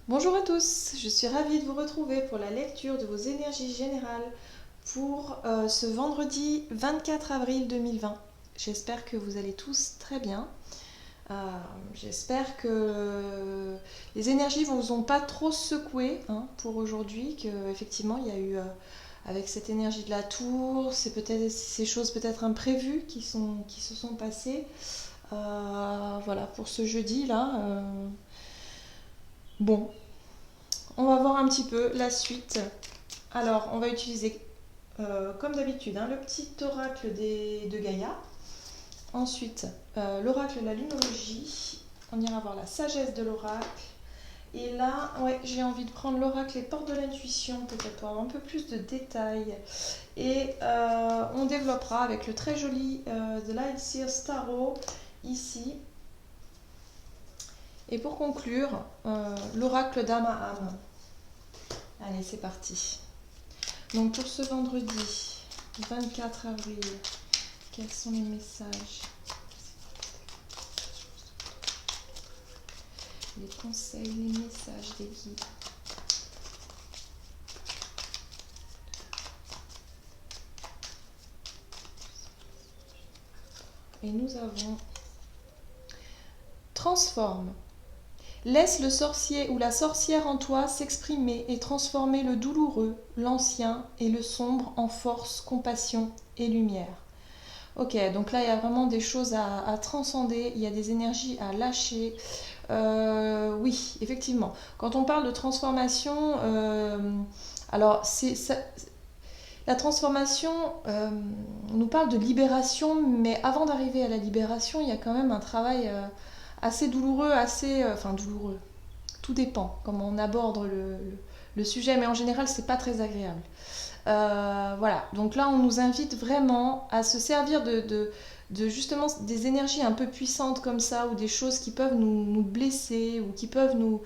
Bonjour à tous, je suis ravie de vous retrouver pour la lecture de vos énergies générales pour ce vendredi 24 avril 2020. J'espère que vous allez tous très bien. J'espère que les énergies ne vous ont pas trop secoué pour aujourd'hui, qu'effectivement il y a eu avec cette énergie de la tour, c'est peut-être ces choses peut-être imprévues qui se sont passées. Voilà pour ce jeudi là. Bon, on va voir un petit peu la suite. Alors, on va utiliser, comme d'habitude, le petit oracle de Gaïa. Ensuite, l'oracle de la lunologie. On ira voir la sagesse de l'oracle. Et là, ouais, j'ai envie de prendre l'oracle les portes de l'intuition, peut-être pour avoir un peu plus de détails. Et on développera avec le très joli The Light Seers Tarot, ici. Et pour conclure, l'oracle d'Amaham. Allez, c'est parti. Donc pour ce vendredi 24 avril, quels sont les messages, les conseils, les messages des guides? Et nous avons transforme. Laisse le sorcier ou la sorcière en toi s'exprimer et transformer le douloureux, l'ancien et le sombre en force, compassion et lumière. Ok, donc là il y a vraiment des choses à transcender, il y a des énergies à lâcher. Oui, effectivement. Quand on parle de transformation, alors la transformation, on nous parle de libération, mais avant d'arriver à la libération, il y a quand même un travail assez douloureux, enfin douloureux. Tout dépend comment on aborde le sujet, mais en général, c'est pas très agréable. Voilà, donc là, on nous invite vraiment à se servir de justement des énergies un peu puissantes comme ça, ou des choses qui peuvent nous blesser, ou qui peuvent nous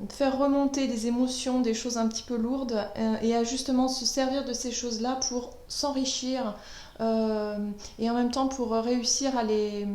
faire remonter des émotions, des choses un petit peu lourdes, et à justement se servir de ces choses-là pour s'enrichir, et en même temps pour réussir à les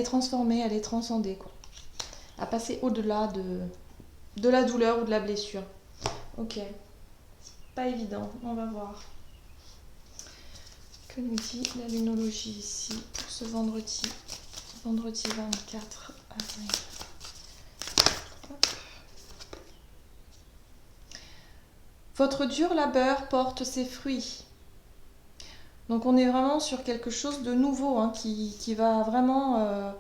transformer, à les transcender, quoi. À passer au-delà de la douleur ou de la blessure. Ok, pas évident, on va voir. Que nous dit la lunologie ici pour ce vendredi 24 avril. Hop. Votre dur labeur porte ses fruits. Donc on est vraiment sur quelque chose de nouveau qui va vraiment...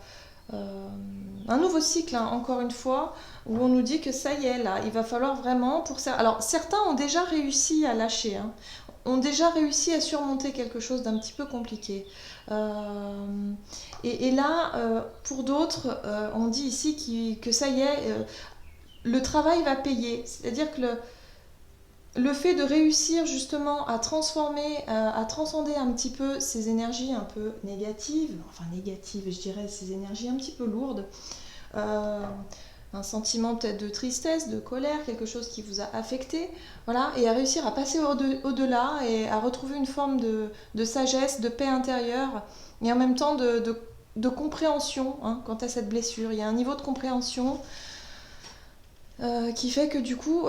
un nouveau cycle, encore une fois, où on nous dit que ça y est, là, il va falloir vraiment... Alors certains ont déjà réussi à lâcher, ont déjà réussi à surmonter quelque chose d'un petit peu compliqué. Et là, pour d'autres, on dit ici que ça y est, le travail va payer. C'est-à-dire que le fait de réussir justement à transformer, à transcender un petit peu ces énergies un peu négatives, enfin négatives, je dirais, ces énergies un petit peu lourdes, un sentiment peut-être de tristesse, de colère, quelque chose qui vous a affecté, voilà, et à réussir à passer au-delà et à retrouver une forme de sagesse, de paix intérieure, et en même temps de compréhension quant à cette blessure. Il y a un niveau de compréhension qui fait que du coup,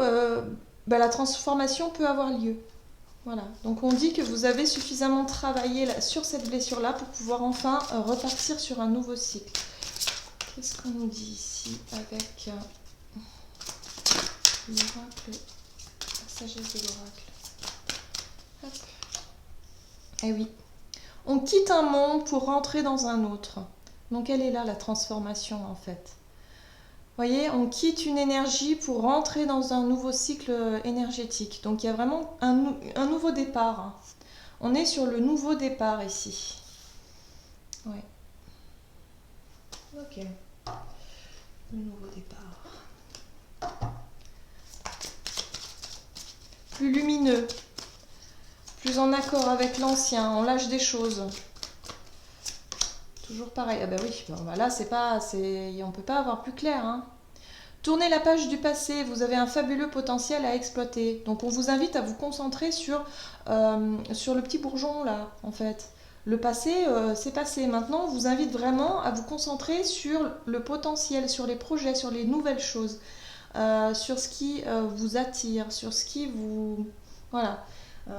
la transformation peut avoir lieu. Voilà, donc on dit que vous avez suffisamment travaillé sur cette blessure-là pour pouvoir enfin repartir sur un nouveau cycle. Qu'est-ce qu'on nous dit ici avec l'oracle, la sagesse de l'oracle? Hop. Eh oui, on quitte un monde pour rentrer dans un autre. Donc elle est là la transformation en fait. Vous voyez, on quitte une énergie pour rentrer dans un nouveau cycle énergétique. Donc il y a vraiment un nouveau départ. On est sur le nouveau départ ici. Ouais. Ok. Le nouveau départ. Plus lumineux. Plus en accord avec l'ancien. On lâche des choses. Toujours pareil. Ah bah oui, là c'est pas, on peut pas avoir plus clair. Tournez la page du passé, vous avez un fabuleux potentiel à exploiter. Donc on vous invite à vous concentrer sur le petit bourgeon là, en fait. Le passé, c'est passé. Maintenant, on vous invite vraiment à vous concentrer sur le potentiel, sur les projets, sur les nouvelles choses, sur ce qui vous attire, sur ce qui vous... Voilà. Euh,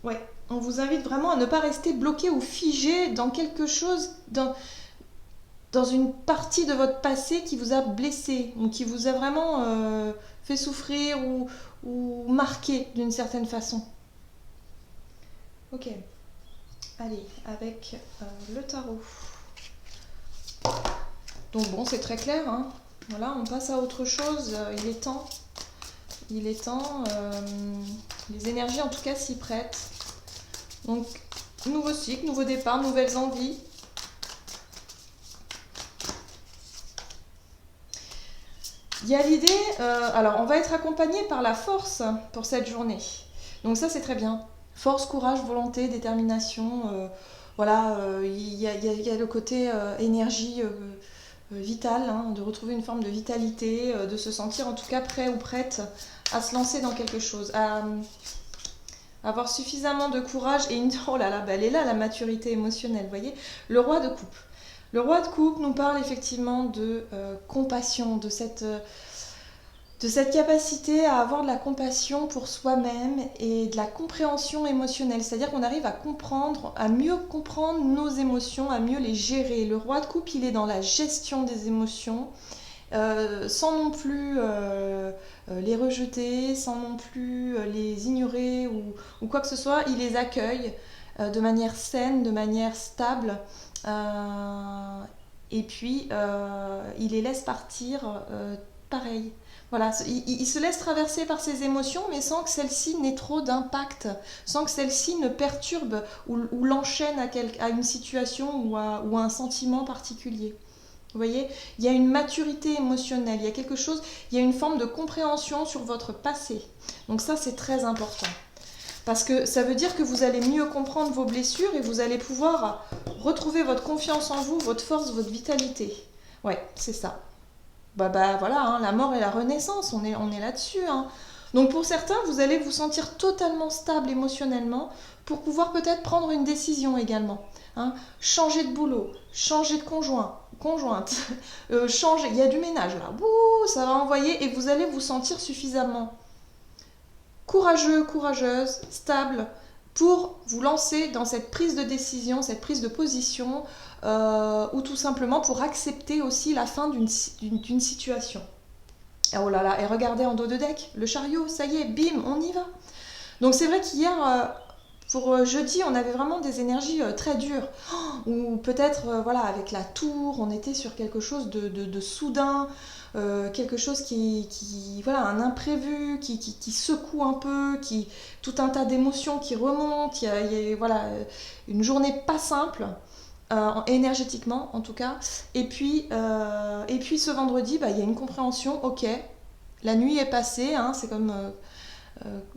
ouais. On vous invite vraiment à ne pas rester bloqué ou figé dans quelque chose, dans une partie de votre passé qui vous a blessé ou qui vous a vraiment fait souffrir ou marqué d'une certaine façon. Ok, allez, avec le tarot. Donc bon, c'est très clair, hein. Voilà, on passe à autre chose, il est temps. Il est temps, les énergies en tout cas s'y prêtent. Donc, nouveau cycle, nouveau départ, nouvelles envies. Il y a l'idée, alors on va être accompagné par la force pour cette journée. Donc ça c'est très bien. Force, courage, volonté, détermination. Voilà, il y a le côté énergie vitale, hein, de retrouver une forme de vitalité, de se sentir en tout cas prêt ou prête à se lancer dans quelque chose, à avoir suffisamment de courage et une... Oh là là, bah elle est là la maturité émotionnelle, vous voyez. Le roi de coupe. Le roi de coupe nous parle effectivement de compassion, de cette capacité à avoir de la compassion pour soi-même et de la compréhension émotionnelle. C'est-à-dire qu'on arrive à comprendre, à mieux comprendre nos émotions, à mieux les gérer. Le roi de coupe, il est dans la gestion des émotions, sans non plus les rejeter, sans non plus les ignorer ou quoi que ce soit. Il les accueille de manière saine, de manière stable. Et puis, il les laisse partir pareil. Voilà, il se laisse traverser par ses émotions, mais sans que celle-ci n'ait trop d'impact, sans que celle-ci ne perturbe ou l'enchaîne à une situation ou à un sentiment particulier. Vous voyez, il y a une maturité émotionnelle, il y a quelque chose, il y a une forme de compréhension sur votre passé. Donc ça, c'est très important. Parce que ça veut dire que vous allez mieux comprendre vos blessures et vous allez pouvoir retrouver votre confiance en vous, votre force, votre vitalité. Ouais, c'est ça. Bah voilà, hein, la mort et la renaissance, on est là-dessus. Hein. Donc pour certains, vous allez vous sentir totalement stable émotionnellement pour pouvoir peut-être prendre une décision également. Hein. Changer de boulot, changer de conjointe, changer, il y a du ménage là, ouh, ça va envoyer et vous allez vous sentir suffisamment courageux, courageuse, stable pour vous lancer dans cette prise de décision, cette prise de position, ou tout simplement pour accepter aussi la fin d'une situation. Et oh là là, et regardez en dos de deck, le chariot, ça y est, bim, on y va. Donc c'est vrai qu'hier, pour jeudi, on avait vraiment des énergies très dures. Ou peut-être, voilà, avec la tour, on était sur quelque chose de soudain, quelque chose voilà, un imprévu, qui secoue un peu, tout un tas d'émotions qui remontent. Il y a, voilà, une journée pas simple. Énergétiquement en tout cas, et puis ce vendredi, bah, il y a une compréhension, ok, la nuit est passée, hein, c'est comme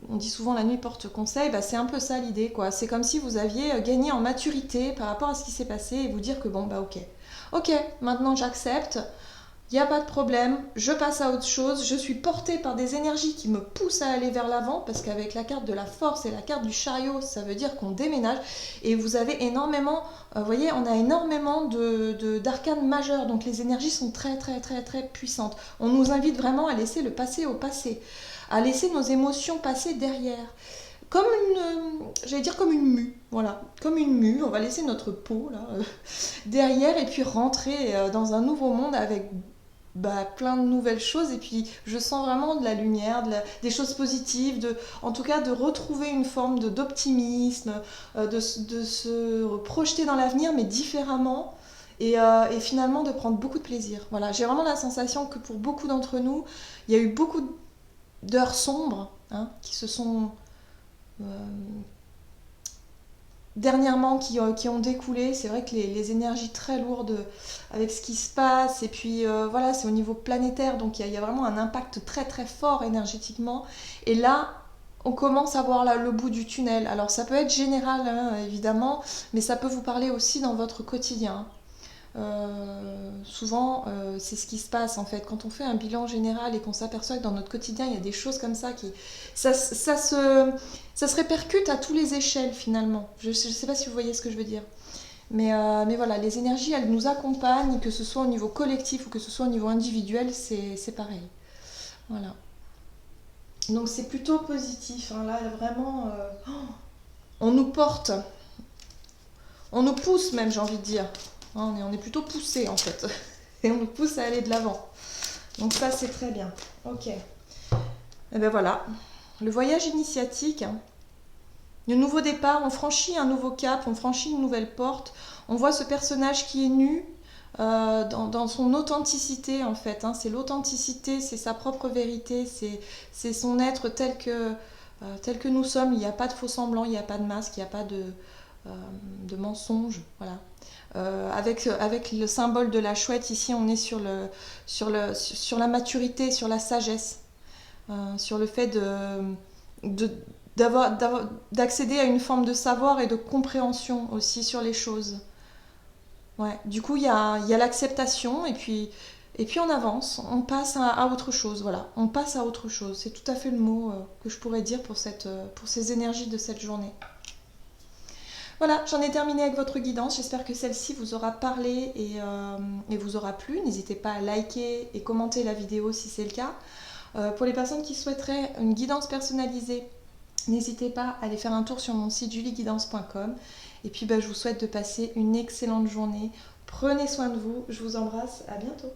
on dit souvent la nuit porte conseil, bah, c'est un peu ça l'idée, quoi. C'est comme si vous aviez gagné en maturité par rapport à ce qui s'est passé et vous dire que bon, bah ok, maintenant j'accepte, il n'y a pas de problème, je passe à autre chose, je suis portée par des énergies qui me poussent à aller vers l'avant, parce qu'avec la carte de la force et la carte du chariot, ça veut dire qu'on déménage, et vous avez énormément, vous voyez, on a énormément d'arcanes majeures, donc les énergies sont très très très très puissantes. On nous invite vraiment à laisser le passé au passé, à laisser nos émotions passer derrière. Comme j'allais dire comme une mue, voilà, comme une mue, on va laisser notre peau là, derrière et puis rentrer dans un nouveau monde avec plein de nouvelles choses, et puis je sens vraiment de la lumière, des choses positives, en tout cas de retrouver une forme d'optimisme, de se projeter dans l'avenir mais différemment, et finalement de prendre beaucoup de plaisir. Voilà, j'ai vraiment la sensation que pour beaucoup d'entre nous, il y a eu beaucoup d'heures sombres, hein, qui se sont dernièrement qui ont découlé. C'est vrai que les énergies très lourdes avec ce qui se passe, et puis voilà, c'est au niveau planétaire, donc il y a vraiment un impact très très fort énergétiquement, et là on commence à voir le bout du tunnel. Alors ça peut être général, hein, évidemment, mais ça peut vous parler aussi dans votre quotidien. Souvent, c'est ce qui se passe en fait. Quand on fait un bilan général et qu'on s'aperçoit que dans notre quotidien, il y a des choses comme ça qui... Ça se répercute à tous les échelles finalement. Je ne sais pas si vous voyez ce que je veux dire. Mais voilà, les énergies, elles nous accompagnent, que ce soit au niveau collectif ou que ce soit au niveau individuel, c'est pareil. Voilà. Donc c'est plutôt positif, hein. Là, vraiment, on nous porte, on nous pousse même, j'ai envie de dire. Hein, on est plutôt poussé en fait. Et on nous pousse à aller de l'avant. Donc ça, c'est très bien. Ok. Et ben voilà. Le voyage initiatique, hein. Le nouveau départ, on franchit un nouveau cap, on franchit une nouvelle porte. On voit ce personnage qui est nu dans son authenticité en fait. Hein. C'est l'authenticité, c'est sa propre vérité, c'est son être tel que nous sommes. Il n'y a pas de faux semblant, il n'y a pas de masque, il n'y a pas de mensonge. Voilà. Avec le symbole de la chouette, ici on est sur la maturité, sur la sagesse, sur le fait de, d'accéder à une forme de savoir et de compréhension aussi sur les choses. Ouais. Du coup, il y a l'acceptation et puis on avance, on passe à autre chose. Voilà, on passe à autre chose. C'est tout à fait le mot que je pourrais dire pour ces énergies de cette journée. Voilà, j'en ai terminé avec votre guidance. J'espère que celle-ci vous aura parlé et vous aura plu. N'hésitez pas à liker et commenter la vidéo si c'est le cas. Pour les personnes qui souhaiteraient une guidance personnalisée, n'hésitez pas à aller faire un tour sur mon site julieguidance.com. Et puis je vous souhaite de passer une excellente journée. Prenez soin de vous. Je vous embrasse. À bientôt.